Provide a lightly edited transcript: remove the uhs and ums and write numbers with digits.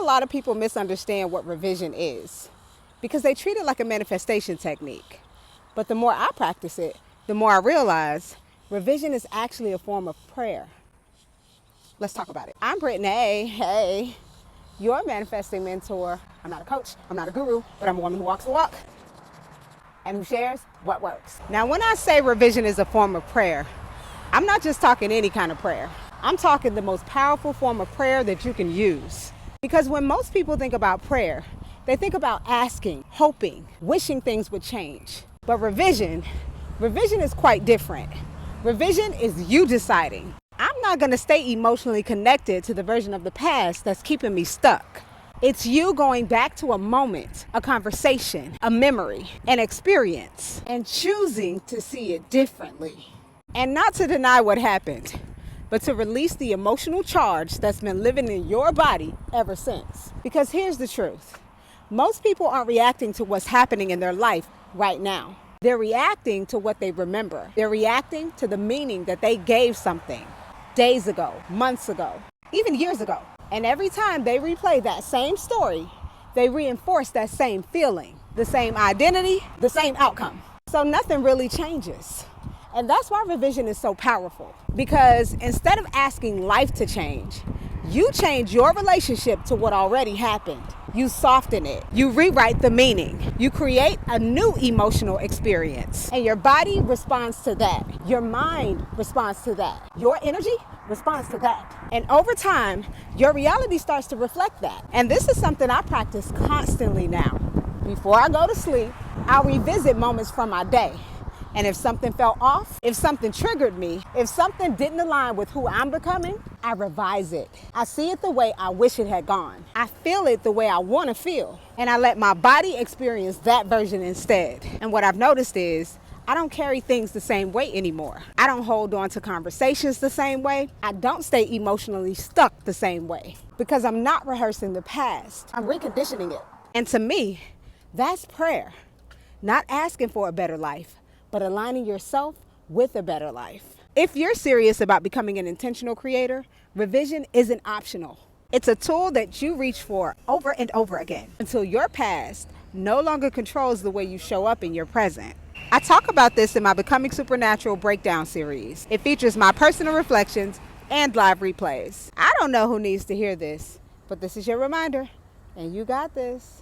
lot of people misunderstand what revision is because they treat it like a manifestation technique. But the more I practice it, the more I realize revision is actually a form of prayer. Let's talk about it. I'm Brittany. Hey, your manifesting mentor. I'm not a coach, I'm not a guru, but I'm a woman who walks the walk and who shares what works. Now, when I say revision is a form of prayer, I'm not just talking any kind of prayer. I'm talking the most powerful form of prayer that you can use. Because when most people think about prayer, they think about asking, hoping, wishing things would change. But revision is quite different. Revision is you deciding, I'm not going to stay emotionally connected to the version of the past that's keeping me stuck. It's you going back to a moment, a conversation, a memory, an experience, and choosing to see it differently. And not to deny what happened, but to release the emotional charge that's been living in your body ever since. Because here's the truth. Most people aren't reacting to what's happening in their life right now. They're reacting to what they remember. They're reacting to the meaning that they gave something days ago, months ago, even years ago. And every time they replay that same story, they reinforce that same feeling, the same identity, the same outcome. So nothing really changes. And that's why revision is so powerful. Because instead of asking life to change, you change your relationship to what already happened. You soften it. You rewrite the meaning. You create a new emotional experience. And your body responds to that. Your mind responds to that. Your energy responds to that. And over time, your reality starts to reflect that. And this is something I practice constantly now. Before I go to sleep, I'll revisit moments from my day. And if something felt off, if something triggered me, if something didn't align with who I'm becoming, I revise it. I see it the way I wish it had gone. I feel it the way I want to feel. And I let my body experience that version instead. And what I've noticed is I don't carry things the same way anymore. I don't hold on to conversations the same way. I don't stay emotionally stuck the same way because I'm not rehearsing the past. I'm reconditioning it. And to me, that's prayer. Not asking for a better life, but aligning yourself with a better life. If you're serious about becoming an intentional creator, revision isn't optional. It's a tool that you reach for over and over again until your past no longer controls the way you show up in your present. I talk about this in my Becoming Supernatural Breakdown series. It features my personal reflections and live replays. I don't know who needs to hear this, but this is your reminder, and you got this.